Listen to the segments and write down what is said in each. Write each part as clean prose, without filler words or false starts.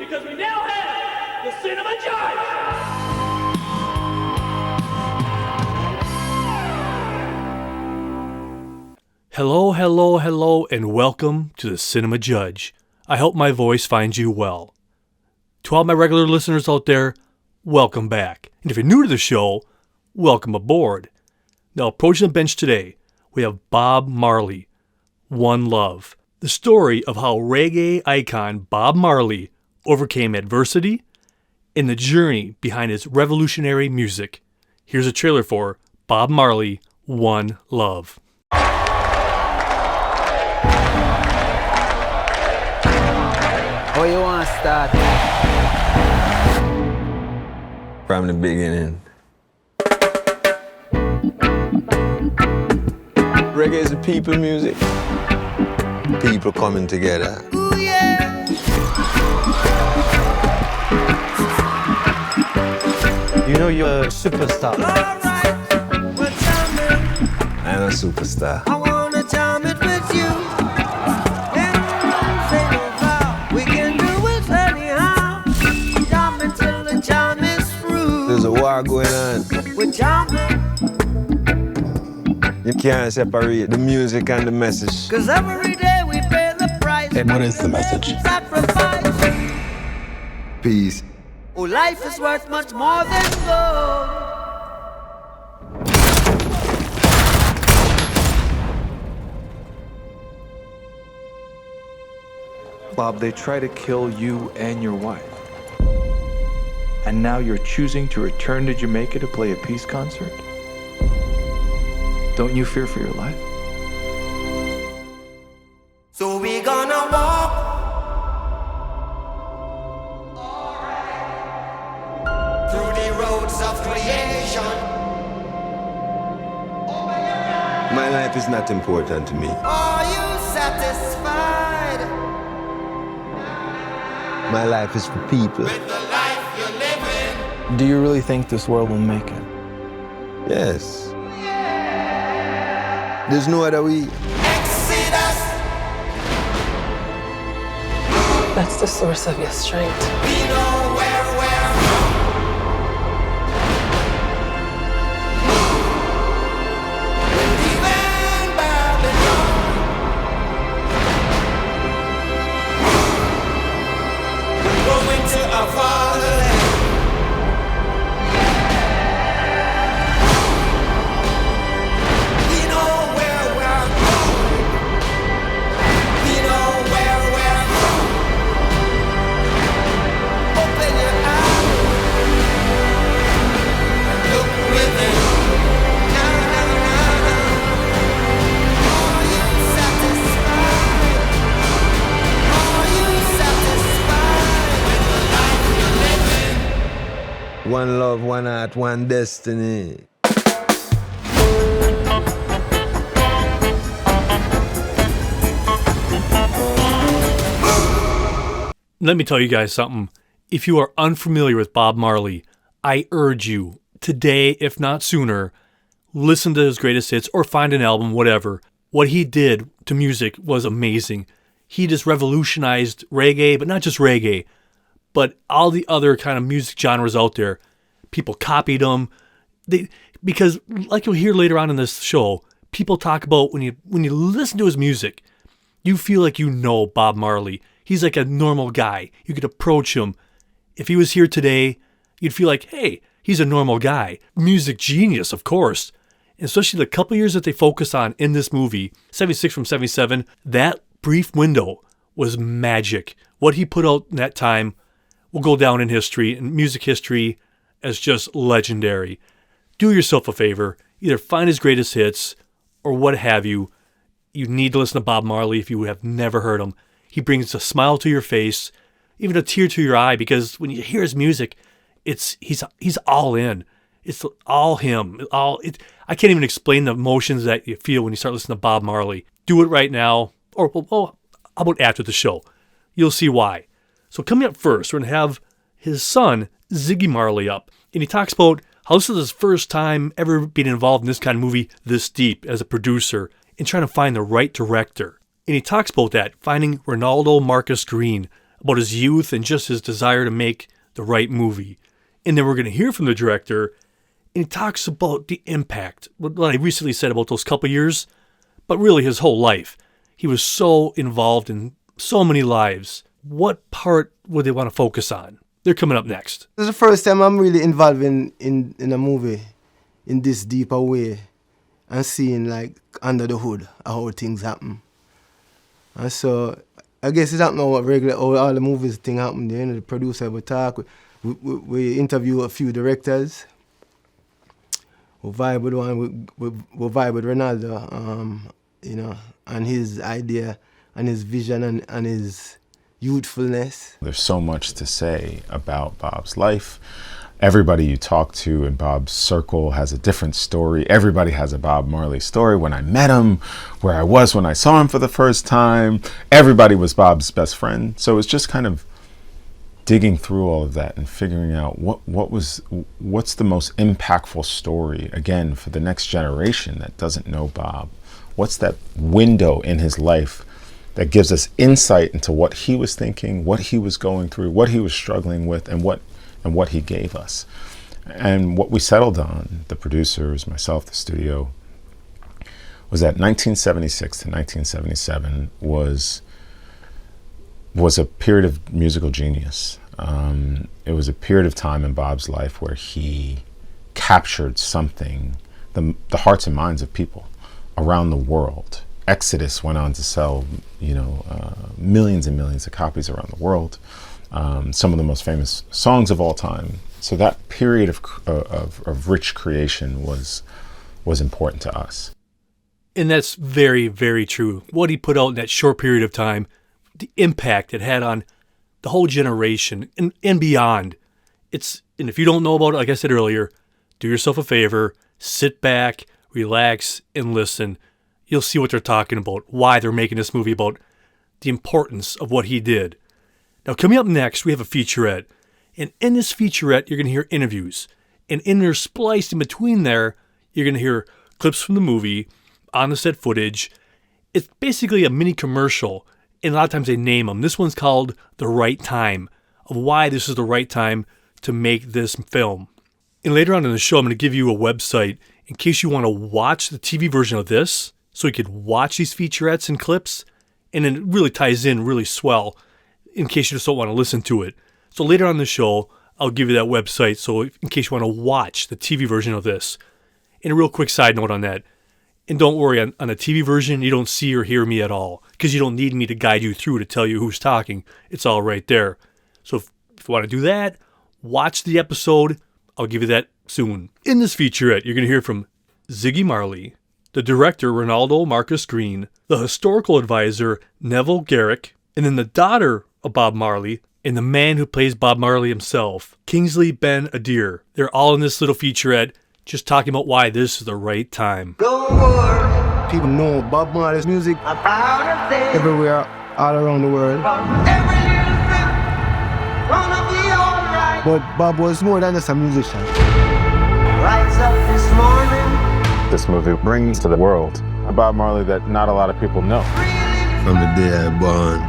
because we now have the Cinema Judge. Hello, hello, hello, and welcome to the Cinema Judge. I hope my voice finds you well. To all my regular listeners out there, welcome back. And if you're new to the show, welcome aboard. Now, approaching the bench today, we have Bob Marley, One Love. The story of how reggae icon Bob Marley overcame adversity and the journey behind his revolutionary music. Here's a trailer for Bob Marley, One Love. How you want to start? From the beginning. Reggae is a people music. People coming together. Ooh, yeah. You know you're a superstar. All right, well, tell me. I'm a superstar. I want to jam it with you. And say no vow. We can do it anyhow. Jam it till the jam is through. There's a war going on. We're jamming. You can't separate the music and the message. Cause every day we pay the price. And what is the message? Sacrifice. Peace. Oh, life is worth much more than gold. Bob, they try to kill you and your wife. And now you're choosing to return to Jamaica to play a peace concert? Don't you fear for your life? So we gonna walk through the roads of creation. My life is not important to me. Are you satisfied My life is for people. with the life you're living? Do you really think this world will make it? Yes. There's no other way. Exodus, That's the source of your strength. we know where we're from. Even Babylon. We're going to a fatherland. We know where we're going. We know where we're from. Open your eyes and look within. Na, na, na, na. Are you satisfied? Are you satisfied with the life you're living? One love, one heart, one destiny. Let me tell you guys something. If you are unfamiliar with Bob Marley, I urge you, today, if not sooner, listen to his greatest hits or find an album, whatever. What he did to music was amazing. He just revolutionized reggae, but not just reggae, but all the other kind of music genres out there. People copied him. Because, like you'll hear later on in this show, people talk about when you listen to his music, you feel like you know Bob Marley. He's like a normal guy. You could approach him. If he was here today, you'd feel like, hey, he's a normal guy. Music genius, of course. And especially the couple years that they focus on in this movie, 76 from 77, that brief window was magic. What he put out in that time will go down in history, in music history, as just legendary. Do yourself a favor. Either find his greatest hits or what have you. You need to listen to Bob Marley if you have never heard him. He brings a smile to your face, even a tear to your eye, because when you hear his music, he's all in. It's all him. I can't even explain the emotions that you feel when you start listening to Bob Marley. Do it right now, or how about after the show? You'll see why. So coming up first, we're going to have his son, Ziggy Marley, up. And he talks about how this is his first time ever being involved in this kind of movie this deep as a producer and trying to find the right director. And he talks about that, finding Reinaldo Marcus Green, about his youth and just his desire to make the right movie. And then we're going to hear from the director, and he talks about the impact, what I recently said about those couple years, but really his whole life. He was so involved in so many lives. What part would they want to focus on? They're coming up next. This is the first time I'm really involved in a movie in this deeper way and seeing like under the hood how things happen. And so I guess it's happening what regular all the movies thing happen. The producer will talk. We interview a few directors. We vibe with one. We vibe with Reinaldo, and his idea and his vision and his youthfulness. There's so much to say about Bob's life. Everybody you talk to in Bob's circle has a different story. Everybody has a Bob Marley story. When I met him, where I was when I saw him for the first time, everybody was Bob's best friend. So it's just kind of digging through all of that and figuring out what's the most impactful story, again, for the next generation that doesn't know Bob. What's that window in his life that gives us insight into what he was thinking, what he was going through, what he was struggling with, and what he gave us. And what we settled on, the producers, myself, the studio, was that 1976 to 1977 was a period of musical genius. It was a period of time in Bob's life where he captured something, the hearts and minds of people around the world. Exodus went on to sell, millions and millions of copies around the world. Some of the most famous songs of all time. So that period of rich creation was important to us. And that's very, very true. What he put out in that short period of time, the impact it had on the whole generation and beyond. And if you don't know about it, like I said earlier, do yourself a favor, sit back, relax, and listen. You'll see what they're talking about, why they're making this movie, about the importance of what he did. Now, coming up next, we have a featurette. And in this featurette, you're going to hear interviews. And interspliced in between there, you're going to hear clips from the movie, on-the-set footage. It's basically a mini commercial, and a lot of times they name them. This one's called The Right Time, of why this is the right time to make this film. And later on in the show, I'm going to give you a website in case you want to watch the TV version of this, so you could watch these featurettes and clips, and then it really ties in really swell in case you just don't want to listen to it. So later on in the show, I'll give you that website, so in case you want to watch the TV version of this. And a real quick side note on that, and don't worry, on the TV version, you don't see or hear me at all, because you don't need me to guide you through to tell you who's talking. It's all right there. So if you want to do that, watch the episode. I'll give you that soon. In this featurette, you're going to hear from Ziggy Marley, the director, Reinaldo Marcus Green, the historical advisor, Neville Garrick, and then the daughter of Bob Marley, and the man who plays Bob Marley himself, Kingsley Ben-Adir. They're all in this little featurette, just talking about why this is the right time. People know Bob Marley's music everywhere, all around the world. But Bob was more than just a musician. This movie brings to the world a Bob Marley that not a lot of people know. From the day I born,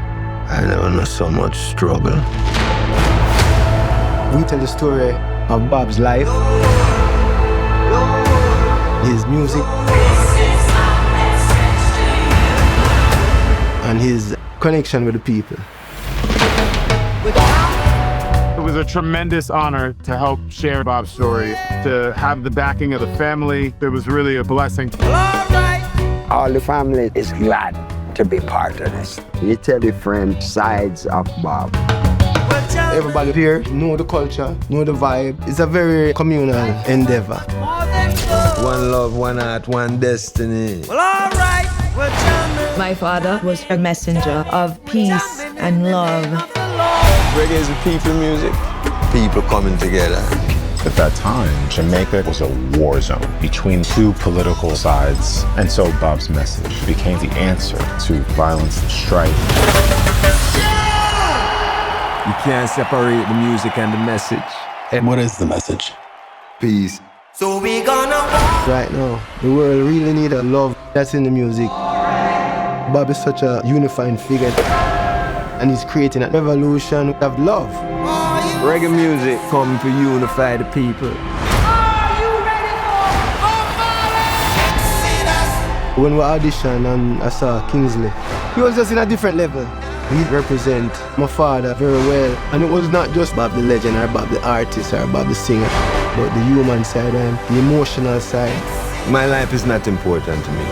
I never know so much struggle. We tell the story of Bob's life, his music, and his connection with the people. It was a tremendous honor to help share Bob's story, to have the backing of the family. It was really a blessing. All the family is glad to be part of this. You tell different sides of Bob. Everybody here know the culture, know the vibe. It's a very communal endeavor. One love, one heart, one destiny. My father was a messenger of peace and love. Reggae is a people music. People coming together. At that time, Jamaica was a war zone between two political sides. And so Bob's message became the answer to violence and strife. You can't separate the music and the message. And what is the message? Peace. So we gonna Right now, the world really needs a love that's in the music. Bob is such a unifying figure. and he's creating a revolution of love. Reggae music come to unify the people. When we auditioned and I saw Kingsley, he was just in a different level. He represent my father very well. And it was not just Bob the legend or Bob the artist or Bob the singer, but the human side and the emotional side. My life is not important to me.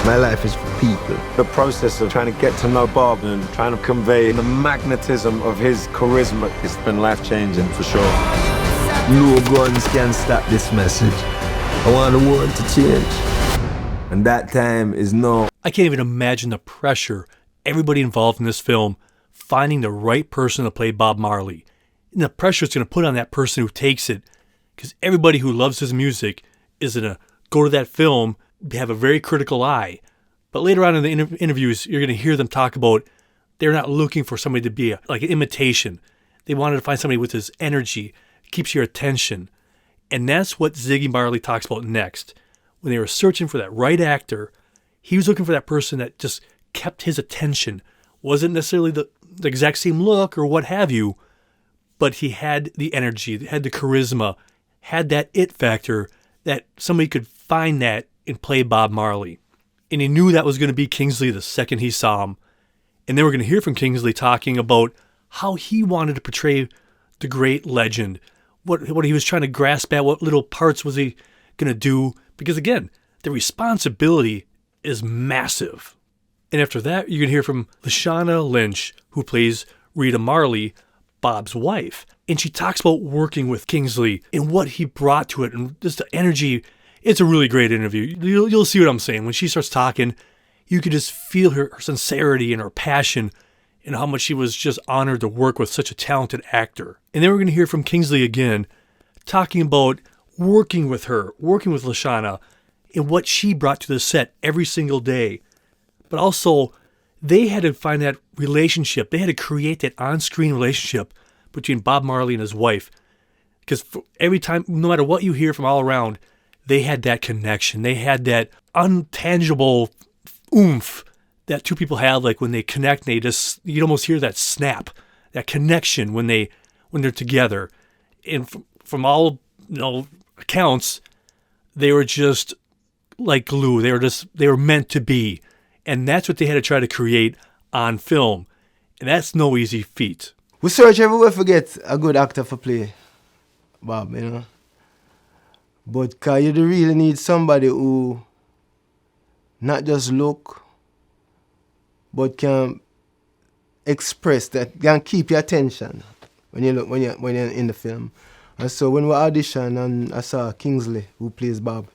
My life is for people. The process of trying to get to know Bob and trying to convey the magnetism of his charisma has been life-changing for sure. No guns can stop this message. I want the world to change. And that time is now. I can't even imagine the pressure everybody involved in this film finding the right person to play Bob Marley. And the pressure it's going to put on that person who takes it. Because everybody who loves his music is going to go to that film, have a very critical eye. But later on in the interviews, you're going to hear them talk about they're not looking for somebody to be like an imitation. They wanted to find somebody with his energy, keeps your attention. And that's what Ziggy Marley talks about next. When they were searching for that right actor, he was looking for that person that just kept his attention. Wasn't necessarily the exact same look or what have you, but he had the energy, had the charisma, had that it factor that somebody could find that and play Bob Marley. And he knew that was going to be Kingsley the second he saw him. And then we're going to hear from Kingsley talking about how he wanted to portray the great legend, what he was trying to grasp at, what little parts was he going to do. Because again, the responsibility is massive. And after that, you're going to hear from Lashana Lynch, who plays Rita Marley, Bob's wife. And she talks about working with Kingsley and what he brought to it and just the energy. It's a really great interview. You'll see what I'm saying. When she starts talking, you can just feel her sincerity and her passion and how much she was just honored to work with such a talented actor. And then we're going to hear from Kingsley again, talking about working with her, working with Lashana, and what she brought to the set every single day. But also, they had to find that relationship. They had to create that on-screen relationship between Bob Marley and his wife. Because every time, no matter what you hear from all around, they had that connection. They had that untangible oomph that two people have. Like when they connect, you'd almost hear that snap, that connection when they're together. And from all accounts, they were just like glue. They were meant to be. And that's what they had to try to create on film. And that's no easy feat. We search everywhere to get a good actor for play Bob, But you really need somebody who not just look, but can express that, can keep your attention when you're in the film. And so when we auditioned and I saw Kingsley, who plays Bob,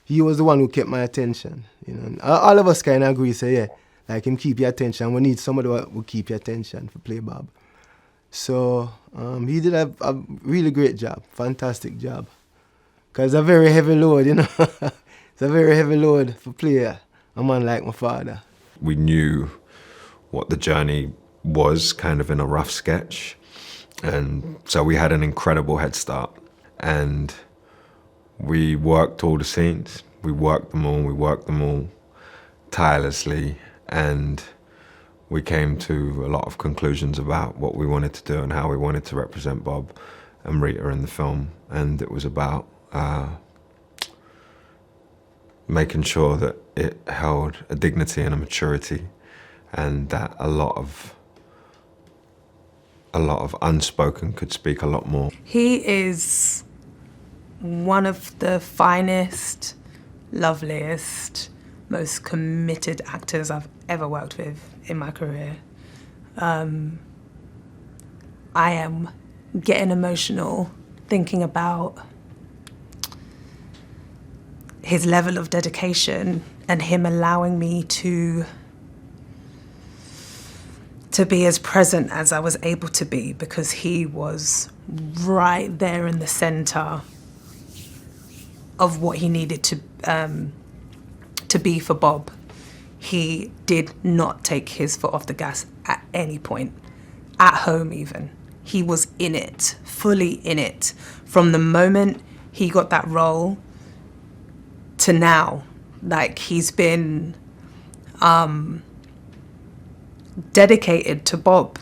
he was the one who kept my attention. And all of us kind of agree, say, yeah, like him keep your attention. We need somebody who will keep your attention for play Bob. So he did a really great job, fantastic job. Because it's a very heavy load, It's a very heavy load for play a man like my father. We knew what the journey was, kind of in a rough sketch. And so we had an incredible head start. And we worked all the scenes. We worked them all tirelessly. And we came to a lot of conclusions about what we wanted to do and how we wanted to represent Bob and Rita in the film. And it was about making sure that it held a dignity and a maturity, and that a lot of unspoken could speak a lot more. He is one of the finest, loveliest, most committed actors I've ever worked with in my career. I am getting emotional thinking about his level of dedication and him allowing me to be as present as I was able to be, because he was right there in the center of what he needed to be for Bob. He did not take his foot off the gas at any point, at home even. He was in it, fully in it. From the moment he got that role to now, like he's been dedicated to Bob,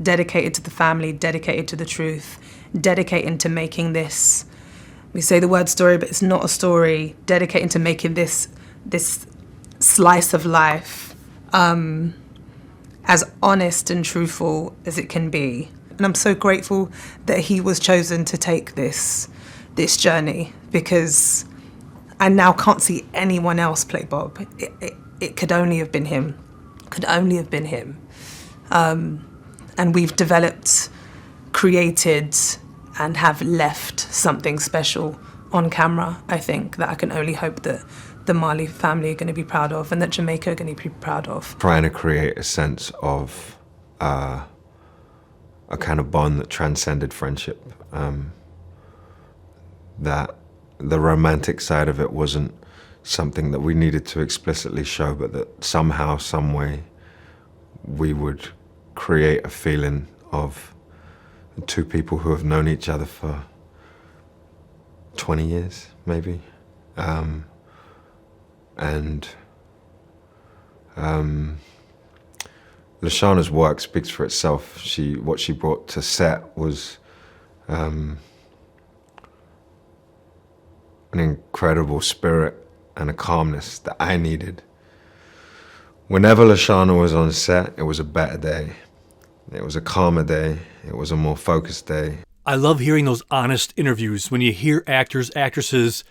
dedicated to the family, dedicated to the truth, dedicated to making this, we say the word story, but it's not a story, dedicated to making this slice of life as honest and truthful as it can be. And I'm so grateful that he was chosen to take this journey, because I now can't see anyone else play Bob. It could only have been him. And we've developed, created, and have left something special on camera, I think, that I can only hope that the Marley family are going to be proud of, and that Jamaica are going to be proud of. Trying to create a sense of a kind of bond that transcended friendship. That the romantic side of it wasn't something that we needed to explicitly show, but that somehow, some way, we would create a feeling of two people who have known each other for 20 years, maybe. Lashana's work speaks for itself. What she brought to set was an incredible spirit and a calmness that I needed. Whenever Lashana was on set, it was a better day. It was a calmer day. It was a more focused day. I love hearing those honest interviews when you hear actors, actresses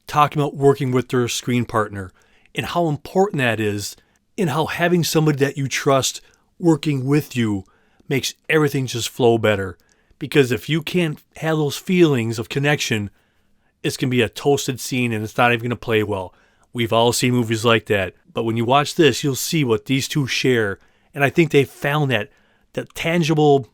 talking about working with their screen partner and how important that is, and how having somebody that you trust working with you makes everything just flow better. Because if you can't have those feelings of connection, it's going to be a toasted scene and it's not even going to play well. We've all seen movies like that. But when you watch this, you'll see what these two share. And I think they found that tangible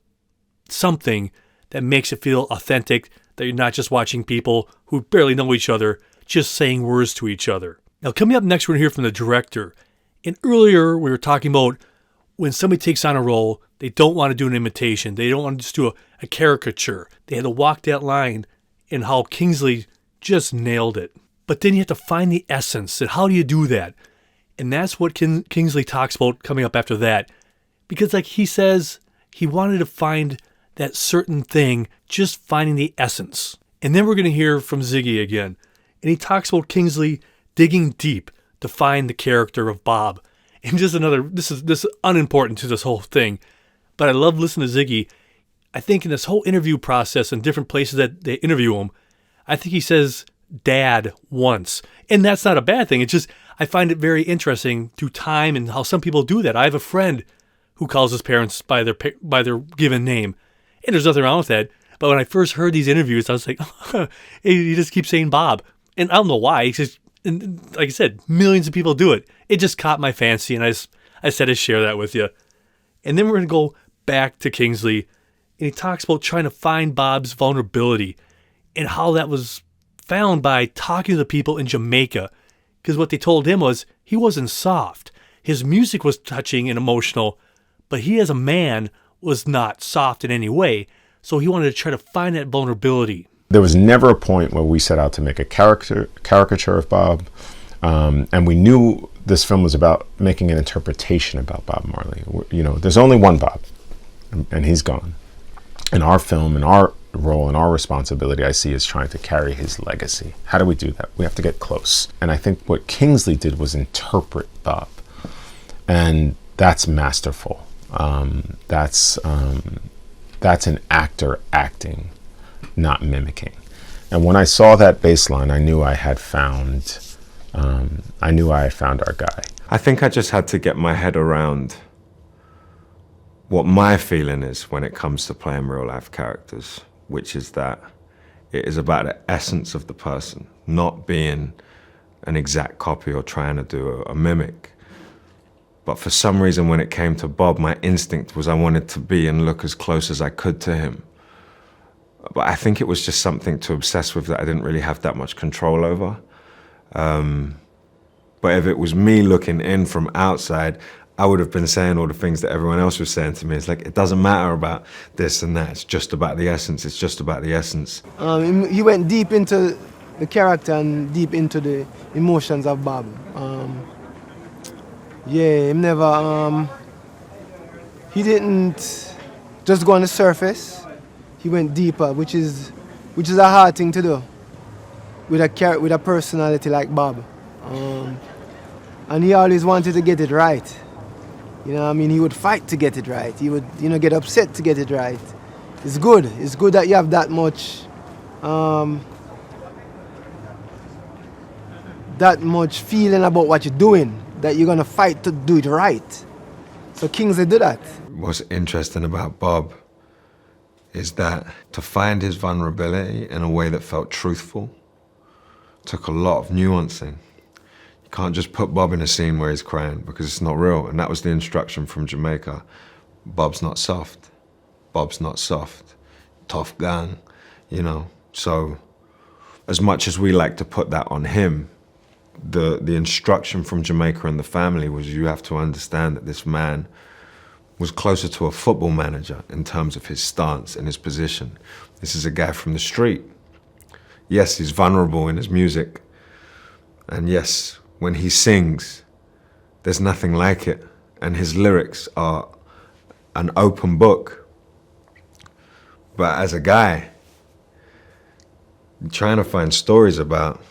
something that makes it feel authentic, that you're not just watching people who barely know each other, just saying words to each other. Now, coming up next, we're going to hear from the director. And earlier, we were talking about when somebody takes on a role, they don't want to do an imitation. They don't want to just do a caricature. They had to walk that line, and how Kingsley just nailed it. But then you have to find the essence, and how do you do that? And that's what Kingsley talks about coming up after that. Because like he says, he wanted to find that certain thing, just finding the essence. And then we're going to hear from Ziggy again. And he talks about Kingsley digging deep to find the character of Bob. And just this is unimportant to this whole thing. But I love listening to Ziggy. I think in this whole interview process and different places that they interview him, I think he says dad once. And that's not a bad thing. It's just, I find it very interesting through time and how some people do that. I have a friend who calls his parents by their given name. And there's nothing wrong with that. But when I first heard these interviews, I was like, he just keeps saying Bob. And I don't know why. It's just, and like I said, millions of people do it. It just caught my fancy, and I said I'd share that with you. And then we're going to go back to Kingsley, and he talks about trying to find Bob's vulnerability and how that was found by talking to the people in Jamaica. Because what they told him was he wasn't soft. His music was touching and emotional, but he as a man was not soft in any way. So he wanted to try to find that vulnerability. There was never a point where we set out to make a caricature of Bob. And we knew this film was about making an interpretation about Bob Marley. You know, there's only one Bob, and he's gone. And our film and our role and our responsibility, I see, is trying to carry his legacy. How do we do that? We have to get close. And I think what Kingsley did was interpret Bob. And that's masterful. That's an actor acting, not mimicking. And when I saw that baseline, I knew I had found our guy. I think I just had to get my head around what my feeling is when it comes to playing real life characters, which is that it is about the essence of the person, not being an exact copy or trying to do a mimic. But for some reason, when it came to Bob, my instinct was I wanted to be and look as close as I could to him. But I think it was just something to obsess with that I didn't really have that much control over. But if it was me looking in from outside, I would have been saying all the things that everyone else was saying to me. It's like, it doesn't matter about this and that. It's just about the essence. It's just about the essence. He went deep into the character and deep into the emotions of Bob. Him never he didn't just go on the surface. He went deeper, which is a hard thing to do with a personality like Bob. And he always wanted to get it right. You know, I mean, he would fight to get it right. He would, get upset to get it right. It's good. It's good that you have that much feeling about what you're doing, that you're gonna fight to do it right. So Kingsley did that. What's interesting about Bob is that to find his vulnerability in a way that felt truthful took a lot of nuancing. You can't just put Bob in a scene where he's crying because it's not real. And that was the instruction from Jamaica. Bob's not soft. Bob's not soft. Tough gang, So as much as we like to put that on him, the instruction from Jamaica and the family was you have to understand that this man was closer to a football manager in terms of his stance and his position. This is a guy from the street. Yes, he's vulnerable in his music. And yes, when he sings, there's nothing like it. And his lyrics are an open book. But as a guy, trying to find stories about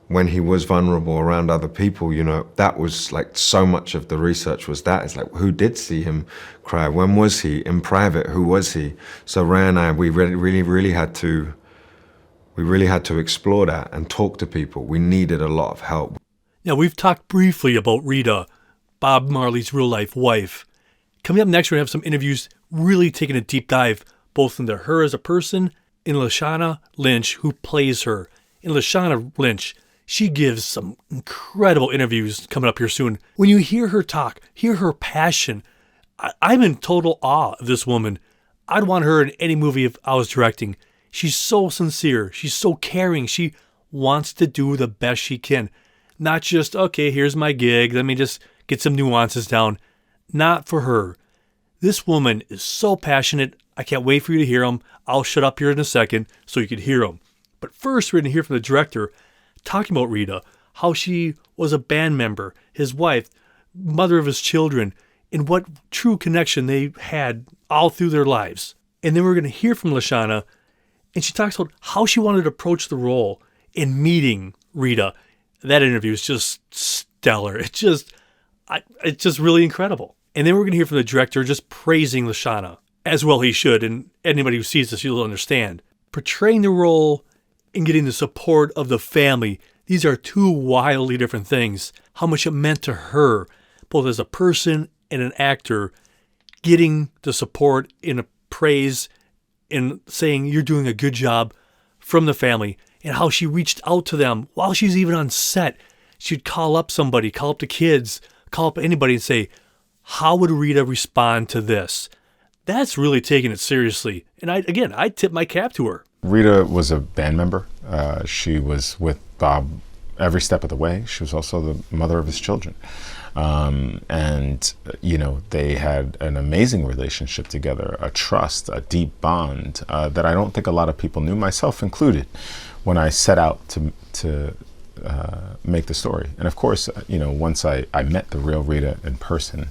when he was vulnerable around other people, that was like so much of the research was that. It's like, who did see him cry? When was he? In private, who was he? So Ray and I, we really had to explore that and talk to people. We needed a lot of help. Now, we've talked briefly about Rita, Bob Marley's real-life wife. Coming up next, we're going to have some interviews really taking a deep dive both into her as a person and Lashana Lynch, who plays her. And Lashana Lynch, she gives some incredible interviews coming up here soon. When you hear her talk, hear her passion, I'm in total awe of this woman. I'd want her in any movie if I was directing. She's so sincere. She's so caring. She wants to do the best she can. Not just, okay, here's my gig. Let me just get some nuances down. Not for her. This woman is so passionate. I can't wait for you to hear them. I'll shut up here in a second so you can hear them. But first, we're going to hear from the director talking about Rita, how she was a band member, his wife, mother of his children, and what true connection they had all through their lives. And then we're going to hear from Lashana, and she talks about how she wanted to approach the role in meeting Rita. That interview is just stellar. It's just really incredible. And then we're going to hear from the director just praising Lashana, as well he should, and anybody who sees this, you'll understand. Portraying the role and getting the support of the family, these are two wildly different things. How much it meant to her, both as a person and an actor, getting the support and praise and saying you're doing a good job from the family, and how she reached out to them while she's even on set. She'd call up somebody, call up the kids, call up anybody and say, how would Rita respond to this? That's really taking it seriously. And I tip my cap to her. Rita was a band member. She was with Bob every step of the way. She was also the mother of his children. And they had an amazing relationship together, a trust, a deep bond that I don't think a lot of people knew, myself included, when I set out to make the story. And of course, once I met the real Rita in person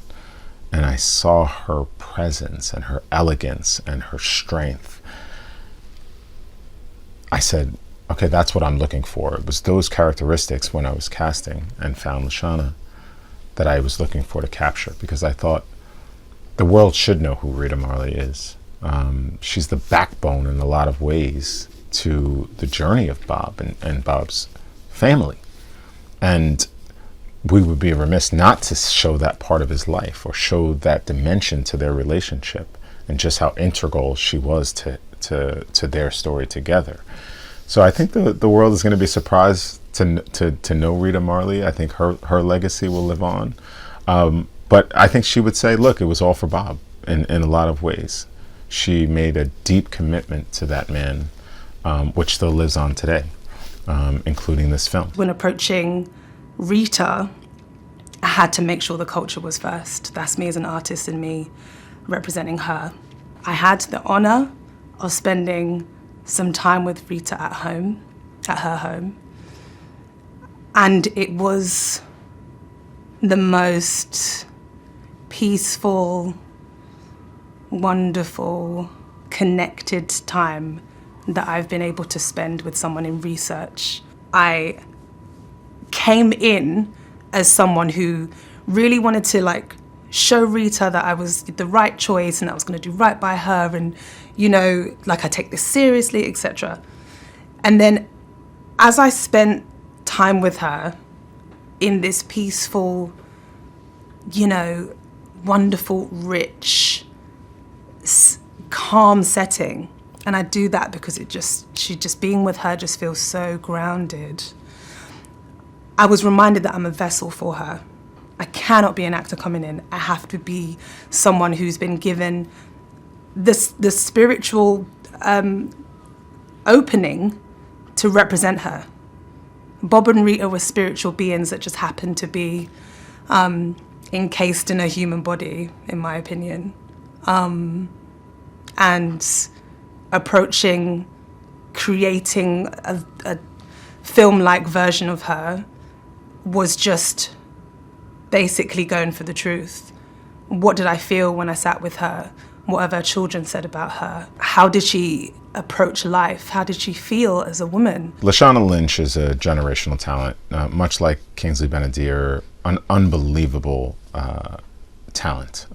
and I saw her presence and her elegance and her strength, I said, okay, that's what I'm looking for. It was those characteristics when I was casting and found Lashana that I was looking for to capture, because I thought the world should know who Rita Marley is. She's the backbone in a lot of ways to the journey of Bob and Bob's family. And we would be remiss not to show that part of his life or show that dimension to their relationship and just how integral she was to their story together. So I think the world is going to be surprised to know Rita Marley. I think her legacy will live on. But I think she would say, look, it was all for Bob in a lot of ways. She made a deep commitment to that man, which still lives on today, including this film. When approaching Rita, I had to make sure the culture was first. That's me as an artist and me representing her. I had the honor of spending some time with Rita at her home. And it was the most peaceful, wonderful, connected time that I've been able to spend with someone in research. I came in as someone who really wanted to like show Rita that I was the right choice and I was going to do right by her, and you know, like I take this seriously, etc. And then as I spent time with her in this peaceful, you know, wonderful, rich, calm setting, and I do that because being with her just feels so grounded. I was reminded that I'm a vessel for her. I cannot be an actor coming in. I have to be someone who's been given the spiritual opening to represent her. Bob and Rita were spiritual beings that just happened to be encased in a human body, in my opinion. And approaching, creating a film-like version of her was just basically going for the truth. What did I feel when I sat with her? What have her children said about her? How did she approach life? How did she feel as a woman? Lashana Lynch is a generational talent, much like Kingsley Ben-Adir, an unbelievable talent.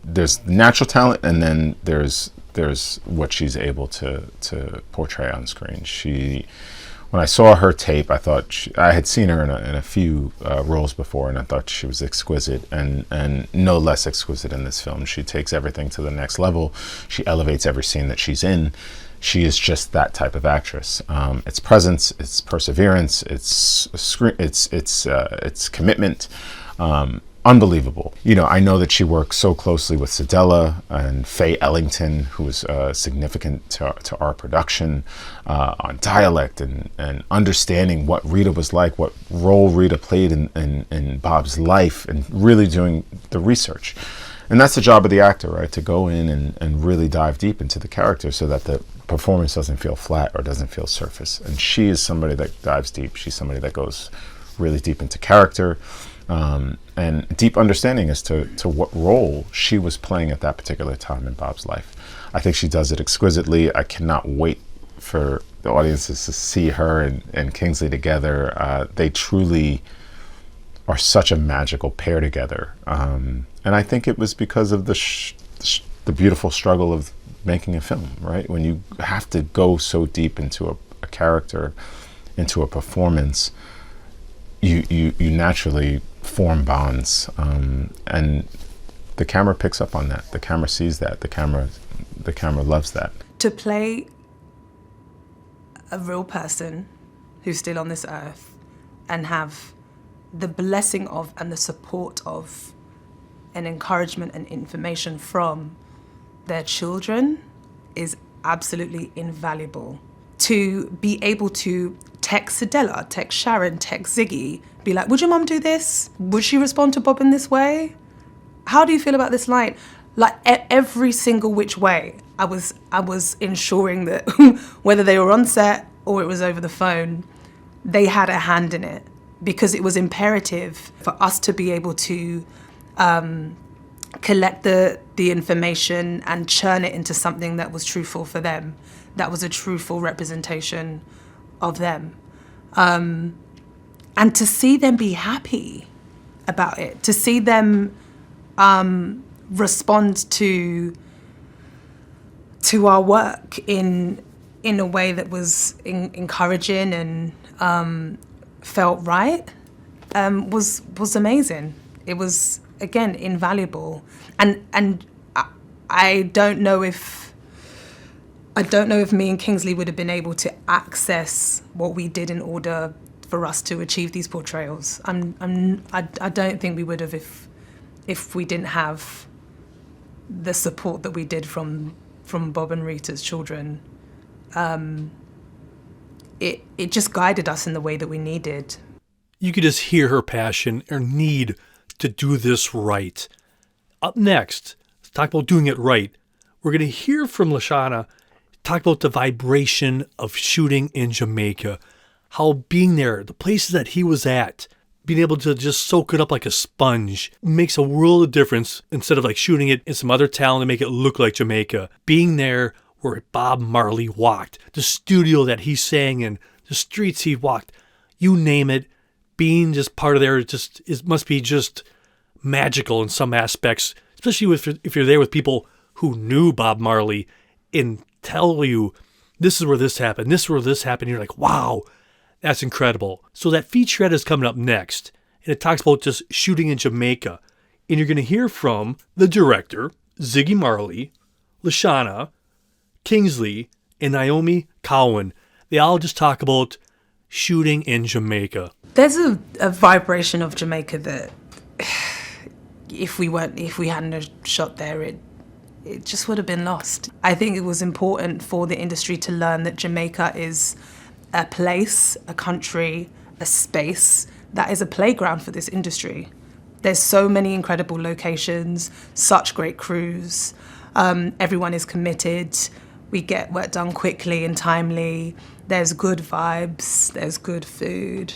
There's natural talent, and then there's what she's able to portray on screen. When I saw her tape, I thought I had seen her in a few roles before, and I thought she was exquisite, and no less exquisite in this film. She takes everything to the next level. She elevates every scene that she's in. She is just that type of actress. It's presence, it's perseverance, it's commitment. Unbelievable. You know, I know that she works so closely with Sedella and Faye Ellington, who was significant to our production on dialect and understanding what Rita was like, what role Rita played in Bob's life, and really doing the research. And that's the job of the actor, right? To go in and really dive deep into the character so that the performance doesn't feel flat or doesn't feel surface. And she is somebody that dives deep. She's somebody that goes really deep into character. And deep understanding as to what role she was playing at that particular time in Bob's life. I think she does it exquisitely. I cannot wait for the audiences to see her and Kingsley together. They truly are such a magical pair together. And I think it was because of the beautiful struggle of making a film, right? When you have to go so deep into a character, into a performance, you naturally form bonds, and the camera picks up on that. The camera sees that. The camera loves that. To play a real person who's still on this earth and have the blessing of and the support of and encouragement and information from their children is absolutely invaluable. To be able to text Sedella, text Sharon, text Ziggy, be like, would your mum do this? Would she respond to Bob in this way? How do you feel about this line? Like every single which way, I was ensuring that whether they were on set or it was over the phone, they had a hand in it, because it was imperative for us to be able to collect the information and churn it into something that was truthful for them, that was a truthful representation of them. And to see them be happy about it, to see them respond to our work in a way that was encouraging and felt right, was amazing. It was, again, invaluable. And I don't know if me and Kingsley would have been able to access what we did in order for us to achieve these portrayals. I don't think we would have if we didn't have the support that we did from Bob and Rita's children. It just guided us in the way that we needed. You could just hear her passion or need to do this right. Up next, let's talk about doing it right. We're going to hear from Lashana talk about the vibration of shooting in Jamaica, how being there, the places that he was at, being able to just soak it up like a sponge makes a world of difference instead of like shooting it in some other town to make it look like Jamaica. Being there where Bob Marley walked, the studio that he sang in, the streets he walked, you name it, being just part of there must be just magical in some aspects, especially if you're there with people who knew Bob Marley and tell you, this is where this happened, this is where this happened. You're like, wow, that's incredible. So that featurette is coming up next, and it talks about just shooting in Jamaica. And you're going to hear from the director, Ziggy Marley, Lashana, Kingsley, and Naomi Cowan. They all just talk about shooting in Jamaica. There's a vibration of Jamaica that if we hadn't have shot there, it just would have been lost. I think it was important for the industry to learn that Jamaica is a place, a country, a space that is a playground for this industry. There's so many incredible locations, such great crews. Everyone is committed. We get work done quickly and timely. There's good vibes. There's good food.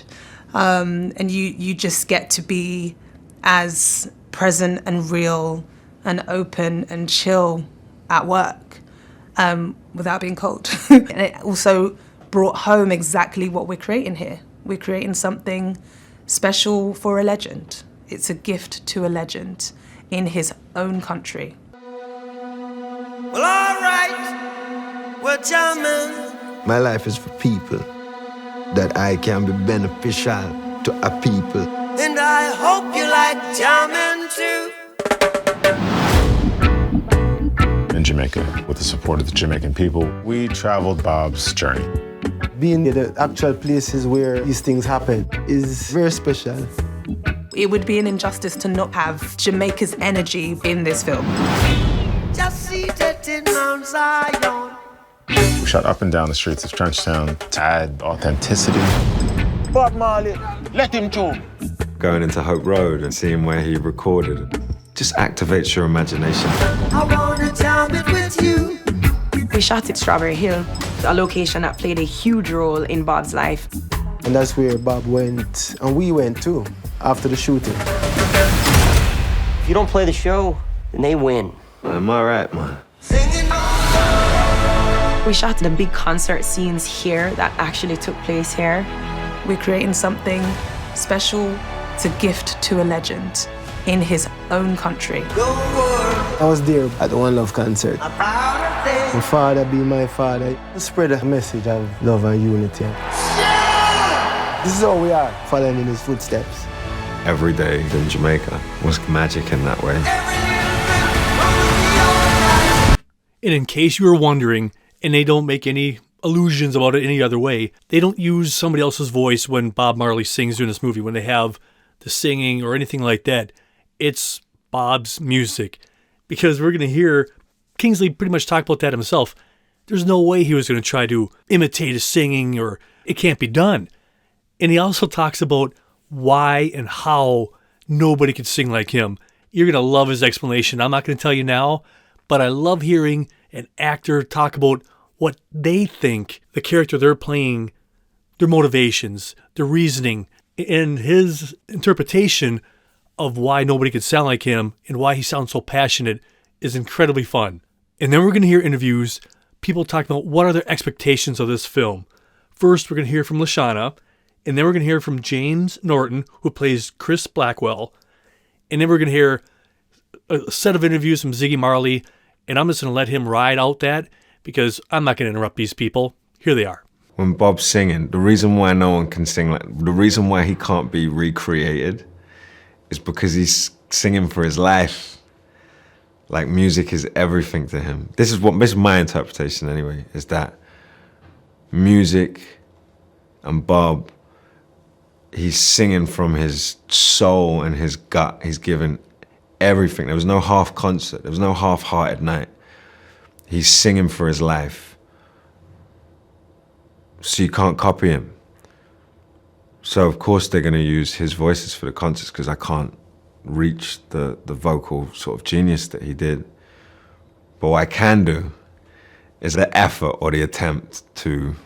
And you just get to be as present and real and open and chill at work without being cold. And it also brought home exactly what we're creating here. We're creating something special for a legend. It's a gift to a legend in his own country. Well, all right, we're jamming. My life is for people, that I can be beneficial to a people. And I hope you like jamming too. In Jamaica, with the support of the Jamaican people, we traveled Bob's journey. Being in the actual places where these things happen is very special. It would be an injustice to not have Jamaica's energy in this film. Just seated in Mount Zion. We shot up and down the streets of Trenchtown to add authenticity. Bob Marley, let him through. Going into Hope Road and seeing where he recorded just activates your imagination. I wanna jam it with you. We shot at Strawberry Hill, a location that played a huge role in Bob's life. And that's where Bob went, and we went too, after the shooting. If you don't play the show, then they win. Am I right, man? We shot the big concert scenes here that actually took place here. We're creating something special. It's a gift to a legend in his own country. I was there at the One Love concert. My father be my father. Spread a message of love and unity. This is how we are, following in his footsteps. Every day in Jamaica was magic in that way. And in case you were wondering, and they don't make any allusions about it any other way, they don't use somebody else's voice when Bob Marley sings during this movie, when they have the singing or anything like that. It's Bob's music. Because we're going to hear Kingsley pretty much talk about that himself. There's no way he was going to try to imitate his singing, or it can't be done. And he also talks about why and how nobody could sing like him. You're going to love his explanation. I'm not going to tell you now, but I love hearing an actor talk about what they think the character they're playing, their motivations, their reasoning, and his interpretation of why nobody could sound like him and why he sounds so passionate is incredibly fun. And then we're going to hear interviews, people talking about what are their expectations of this film. First, we're going to hear from Lashana, and then we're going to hear from James Norton, who plays Chris Blackwell, and then we're going to hear a set of interviews from Ziggy Marley, and I'm just going to let him ride out that because I'm not going to interrupt these people. Here they are. When Bob's singing, the reason why no one can sing the reason why he can't be recreated is because he's singing for his life. Like, music is everything to him. This is my interpretation anyway, is that music and Bob, he's singing from his soul and his gut. He's given everything. There was no half concert. There was no half-hearted night. He's singing for his life. So you can't copy him. So of course they're going to use his voices for the concerts because I can't reach the vocal sort of genius that he did. But what I can do is the effort or the attempt to,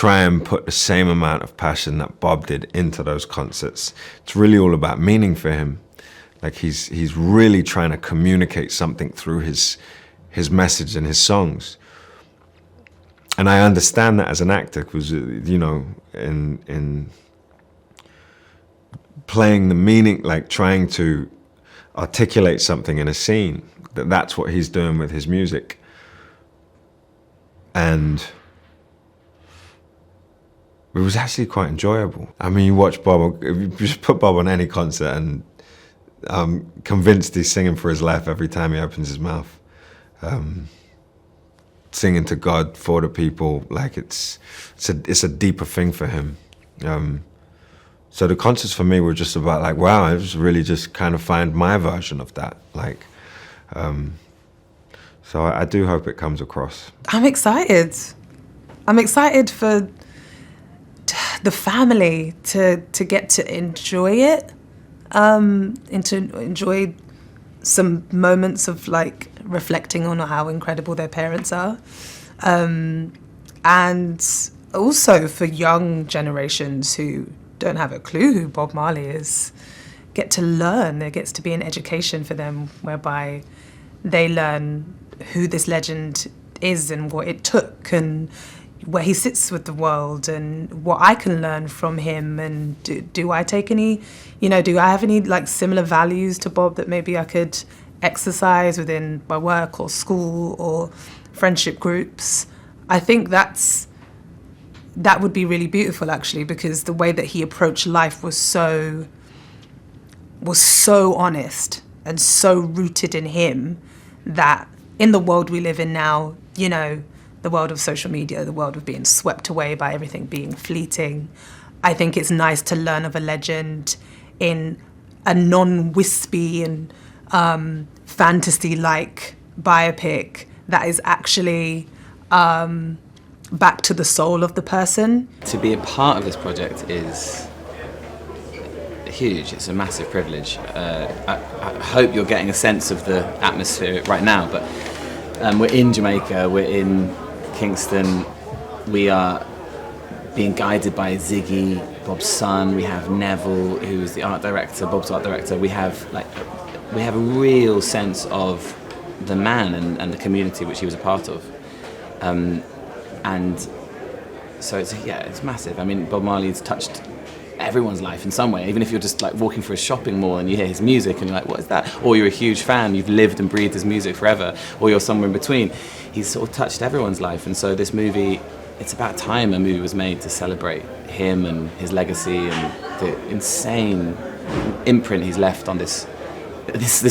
try and put the same amount of passion that Bob did into those concerts. It's really all about meaning for him. Like he's really trying to communicate something through his message and his songs. And I understand that as an actor, because, you know, in playing the meaning, like trying to articulate something in a scene, that's what he's doing with his music. And it was actually quite enjoyable. I mean, you watch Bob, if you just put Bob on any concert, and I'm convinced he's singing for his life every time he opens his mouth. Singing to God for the people, like it's a deeper thing for him. So the concerts for me were just about like, wow, I was really just kind of find my version of that. Like, so I do hope it comes across. I'm excited. I'm excited for the family to get to enjoy it, and to enjoy some moments of like reflecting on how incredible their parents are, and also for young generations who don't have a clue who Bob Marley is, get to learn. There gets to be an education for them whereby they learn who this legend is and what it took and where he sits with the world and what I can learn from him. And do I take any, do I have any like similar values to Bob that maybe I could exercise within my work or school or friendship groups? I think that would be really beautiful, actually, because the way that he approached life was so honest and so rooted in him that in the world we live in now, the world of social media, the world of being swept away by everything being fleeting, I think it's nice to learn of a legend in a non-wispy and fantasy-like biopic that is actually back to the soul of the person. To be a part of this project is huge. It's a massive privilege. I hope you're getting a sense of the atmosphere right now, but we're in Jamaica, we're in Kingston, we are being guided by Ziggy, Bob's son. We have Neville, who's the art director, Bob's art director. We have a real sense of the man and the community which he was a part of. And so it's massive. I mean, Bob Marley's touched everyone's life in some way, even if you're just like walking through a shopping mall and you hear his music and you're like, what is that? Or you're a huge fan, you've lived and breathed his music forever, or you're somewhere in between. He's sort of touched everyone's life. And so this movie, it's about time a movie was made to celebrate him and his legacy and the insane imprint he's left on this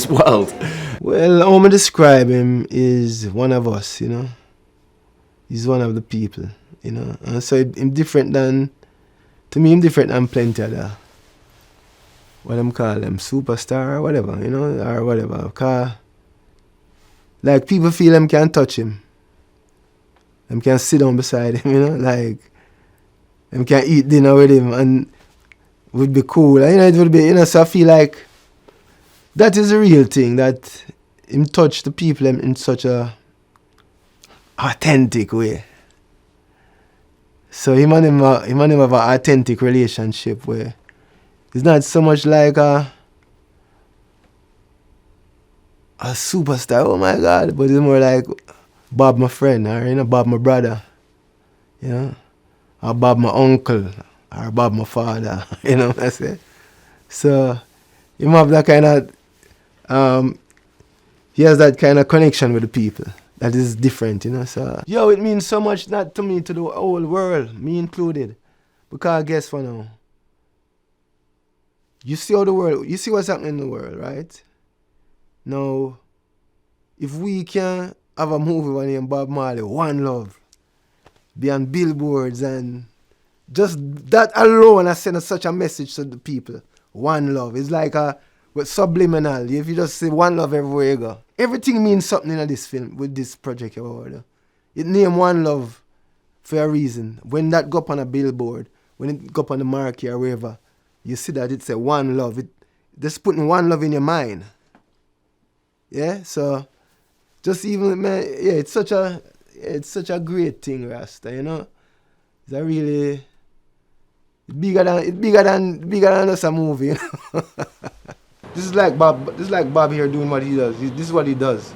world. Well, how I describe him is one of us, He's one of the people, And so him different than plenty of the, what them call them, superstar or whatever, or whatever. Because, like, people feel them can't touch him. Them can't sit down beside him, like, them can't eat dinner with him and it would be cool. It would be, so I feel like that is a real thing, that him touch the people in such a authentic way. So him and him have an authentic relationship where it's not so much like a superstar, oh my God, but it's more like Bob my friend, or Bob my brother, or Bob my uncle, or Bob my father, I say. So him have that kind of he has that kind of connection with the people that is different, So it means so much, not to me, to the whole world, me included. Because guess for now, you see what's happening in the world, right? Now, if we can have a movie by name Bob Marley, One Love, be on billboards, and just that alone has sent such a message to the people. One Love. It's like with subliminal. If you just say One Love everywhere you go. Everything means something in this film, with this project. It named One Love for a reason. When that go up on a billboard, when it go up on the marquee or wherever, you see that it's a One Love. It just putting One Love in your mind. Yeah, so just even, man, it's such a great thing, Rasta, It's a really bigger than just a movie. You know? This is like Bob here doing what he does. This is what he does.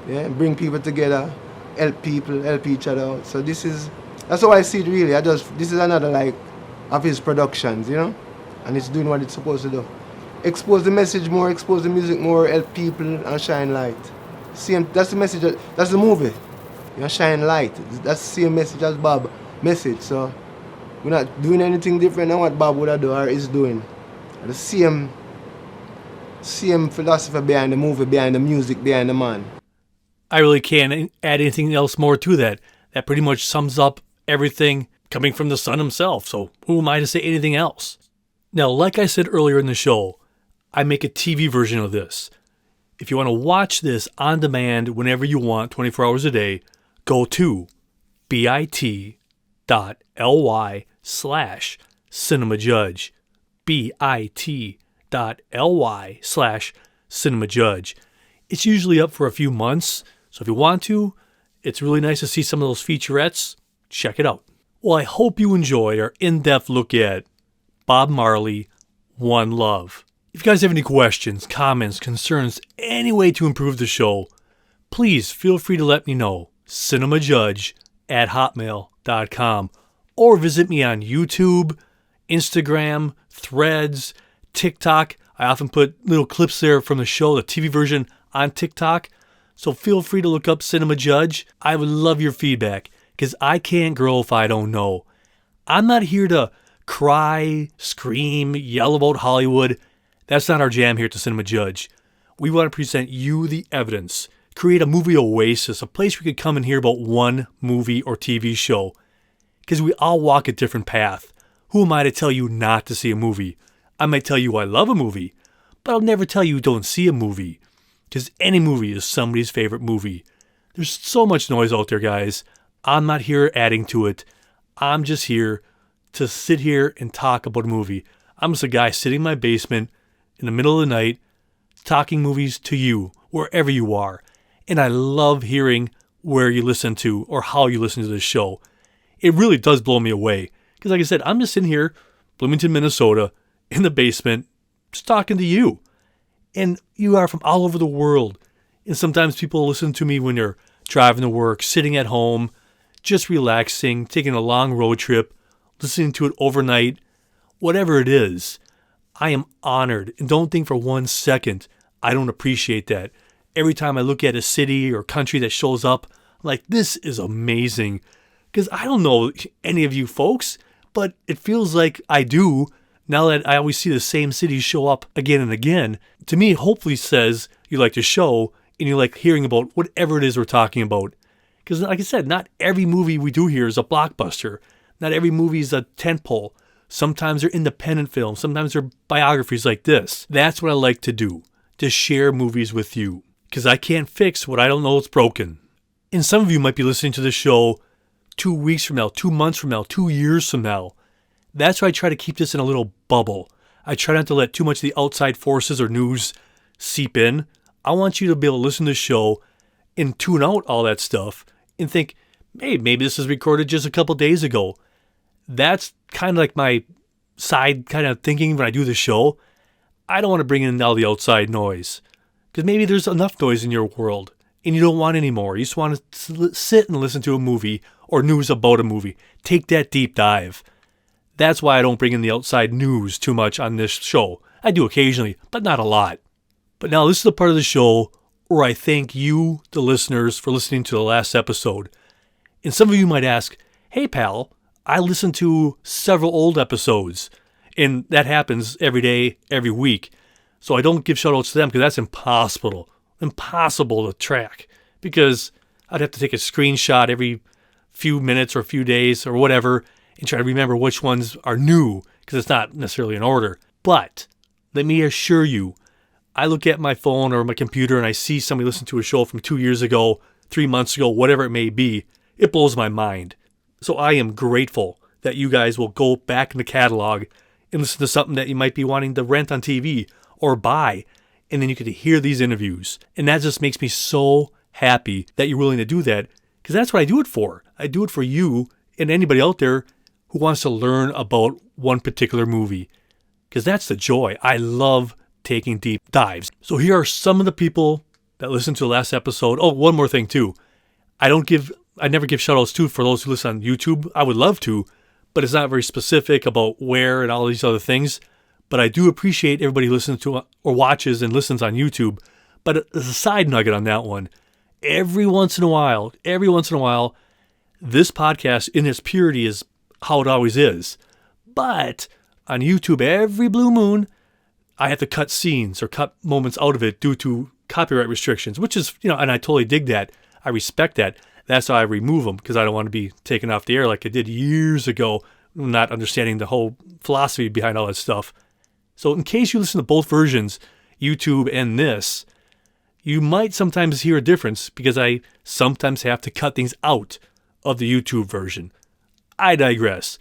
Yeah, bring people together, help people, help each other out. So that's how I see it really. This is another like of his productions, you know? And it's doing what it's supposed to do. Expose the message more, expose the music more, help people and shine light. That's the message, that's the movie. You know, shine light. That's the same message as Bob's message. So we're not doing anything different than what Bob would have done or is doing. The same philosophy behind the movie, behind the music, behind the man. I really can't add anything else more to that. That pretty much sums up everything coming from the son himself. So who am I to say anything else? Now, like I said earlier in the show, I make a TV version of this. If you want to watch this on demand whenever you want, 24 hours a day, go to bit.ly/cinemajudge. bit.ly/cinemajudge. It's usually up for a few months, so if you want to, it's really nice to see some of those featurettes. Check it out. Well, I hope you enjoyed our in-depth look at Bob Marley, One Love. If you guys have any questions, comments, concerns, any way to improve the show, please feel free to let me know. cinemajudge@hotmail.com, or visit me on YouTube, Instagram, Threads, TikTok. I often put little clips there from the show, the TV version, on TikTok. So feel free to look up Cinema Judge. I would love your feedback, because I can't grow if I don't know. I'm not here to cry, scream, yell about Hollywood. That's not our jam here at the Cinema Judge. We want to present you the evidence, create a movie oasis, a place where you could come and hear about one movie or TV show. Because we all walk a different path. Who am I to tell you not to see a movie? I might tell you I love a movie, but I'll never tell you don't see a movie. Because any movie is somebody's favorite movie. There's so much noise out there, guys. I'm not here adding to it. I'm just here to sit here and talk about a movie. I'm just a guy sitting in my basement in the middle of the night talking movies to you, wherever you are. And I love hearing where you listen to or how you listen to this show. It really does blow me away. Because like I said, I'm just sitting here, Bloomington, Minnesota, in the basement, just talking to you. And you are from all over the world. And sometimes people listen to me when they're driving to work, sitting at home, just relaxing, taking a long road trip, listening to it overnight, whatever it is. I am honored, and don't think for 1 second I don't appreciate that. Every time I look at a city or country that shows up, I'm like, this is amazing. Because I don't know any of you folks, but it feels like I do now that I always see the same cities show up again and again. To me, it hopefully says you like the show and you like hearing about whatever it is we're talking about. Because like I said, not every movie we do here is a blockbuster. Not every movie is a tentpole. Sometimes they're independent films. Sometimes they're biographies like this. That's what I like to do, to share movies with you. Because I can't fix what I don't know is broken. And some of you might be listening to this show 2 weeks from now, 2 months from now, 2 years from now. That's why I try to keep this in a little bubble. I try not to let too much of the outside forces or news seep in. I want you to be able to listen to the show and tune out all that stuff and think, hey, maybe this was recorded just a couple days ago. That's kind of like my side kind of thinking when I do the show. I don't want to bring in all the outside noise. Because maybe there's enough noise in your world and you don't want any more. You just want to sit and listen to a movie or news about a movie. Take that deep dive. That's why I don't bring in the outside news too much on this show. I do occasionally, but not a lot. But now this is the part of the show where I thank you, the listeners, for listening to the last episode. And some of you might ask, hey pal, I listen to several old episodes. And that happens every day, every week. So I don't give shoutouts to them because that's impossible to track. Because I'd have to take a screenshot every few minutes or a few days or whatever and try to remember which ones are new because it's not necessarily in order. But let me assure you, I look at my phone or my computer and I see somebody listen to a show from 2 years ago, 3 months ago, whatever it may be. It blows my mind. So I am grateful that you guys will go back in the catalog and listen to something that you might be wanting to rent on TV or buy, and then you get to hear these interviews. And that just makes me so happy that you're willing to do that, because that's what I do it for. I do it for you and anybody out there who wants to learn about one particular movie, because that's the joy. I love taking deep dives. So here are some of the people that listened to the last episode. Oh, one more thing too. I never give shoutouts too for those who listen on YouTube. I would love to, but it's not very specific about where and all these other things. But I do appreciate everybody listens to or watches and listens on YouTube. But as a side nugget on that one, every once in a while, this podcast in its purity is how it always is. But on YouTube, every blue moon, I have to cut scenes or cut moments out of it due to copyright restrictions, which is, and I totally dig that. I respect that. That's why I remove them, because I don't want to be taken off the air like I did years ago, not understanding the whole philosophy behind all that stuff. So in case you listen to both versions, YouTube and this, you might sometimes hear a difference because I sometimes have to cut things out of the YouTube version. I digress.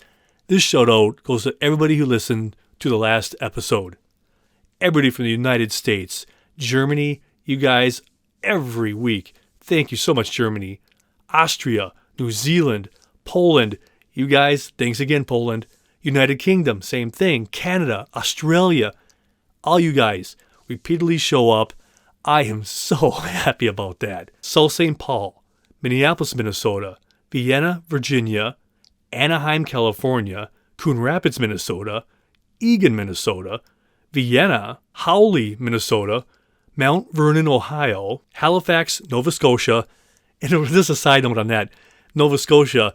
This shout out goes to everybody who listened to the last episode. Everybody from the United States, Germany, you guys, every week. Thank you so much, Germany. Austria, New Zealand, Poland, you guys, thanks again, Poland. United Kingdom, same thing. Canada, Australia, all you guys repeatedly show up. I am so happy about that. South St. Paul, Minneapolis, Minnesota, Vienna, Virginia, Anaheim, California, Coon Rapids, Minnesota, Eagan, Minnesota, Vienna, Howley, Minnesota, Mount Vernon, Ohio, Halifax, Nova Scotia, and just a side note on that, Nova Scotia,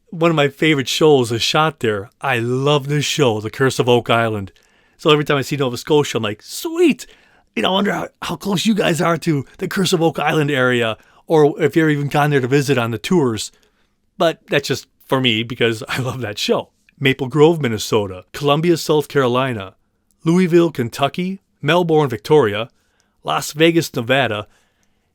one of my favorite shows is shot there. I love this show, The Curse of Oak Island. So every time I see Nova Scotia, I'm like, sweet! I wonder how close you guys are to the Curse of Oak Island area, or if you're even gone there to visit on the tours. But that's just for me because I love that show. Maple Grove, Minnesota, Columbia, South Carolina, Louisville, Kentucky, Melbourne, Victoria, Las Vegas, Nevada,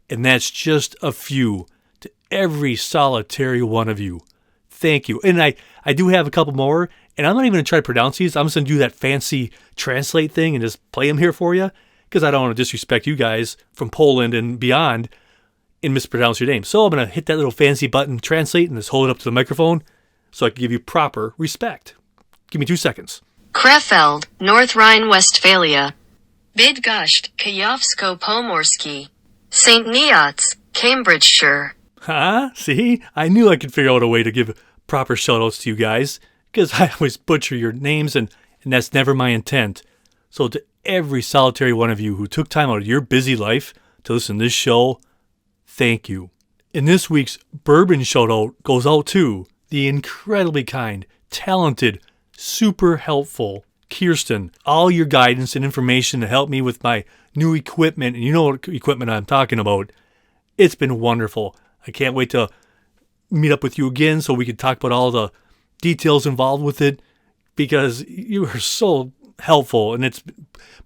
and that's just a few to every solitary one of you. Thank you. And I do have a couple more, and I'm not even going to try to pronounce these. I'm just going to do that fancy translate thing and just play them here for you, because I don't want to disrespect you guys from Poland and beyond and mispronounce your name. So I'm going to hit that little fancy button, translate, and just hold it up to the microphone so I can give you proper respect. Give me 2 seconds. Krefeld, North Rhine-Westphalia. Bydgoszcz, Kujawsko-Pomorski. St. Neots, Cambridgeshire. Huh? See? I knew I could figure out a way to give proper shoutouts to you guys, because I always butcher your names, and that's never my intent. So to every solitary one of you who took time out of your busy life to listen to this show, thank you. And this week's bourbon shoutout goes out to the incredibly kind, talented, super helpful Kirsten. All your guidance and information to help me with my new equipment, and you know what equipment I'm talking about. It's been wonderful. I can't wait to meet up with you again so we can talk about all the details involved with it, because you are so helpful and it's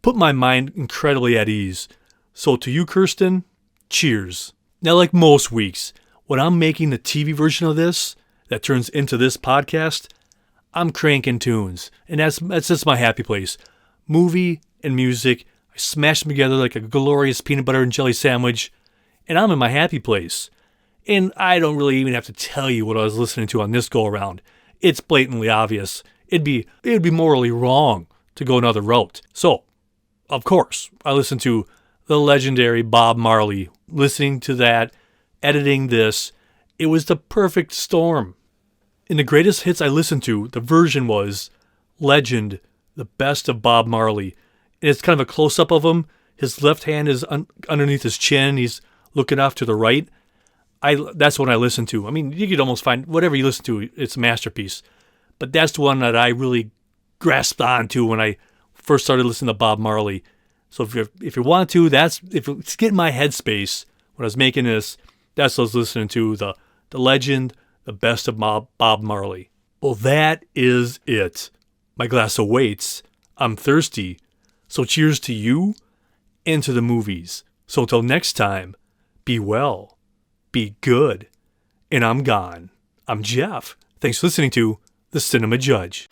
put my mind incredibly at ease. So to you, Kirsten, cheers. Now, like most weeks, when I'm making the TV version of this that turns into this podcast, I'm cranking tunes, and that's just my happy place. Movie and music, I smash them together like a glorious peanut butter and jelly sandwich, and I'm in my happy place. And I don't really even have to tell you what I was listening to on this go-around. It's blatantly obvious. It'd be morally wrong to go another route. So, of course, I listened to the legendary Bob Marley. Listening to that, editing this, it was the perfect storm. In the greatest hits I listened to, the version was Legend, the best of Bob Marley. And it's kind of a close-up of him. His left hand is underneath his chin. He's looking off to the right. That's what I listen to. I mean, you could almost find whatever you listen to, it's a masterpiece. But that's the one that I really grasped onto when I first started listening to Bob Marley. So if you want to, if it's getting my headspace when I was making this, that's what I was listening to, the legend, the best of Bob Marley. Well, that is it. My glass awaits. I'm thirsty. So cheers to you and to the movies. So until next time, be well, be good, and I'm gone. I'm Jeff. Thanks for listening to The Cinema Judge.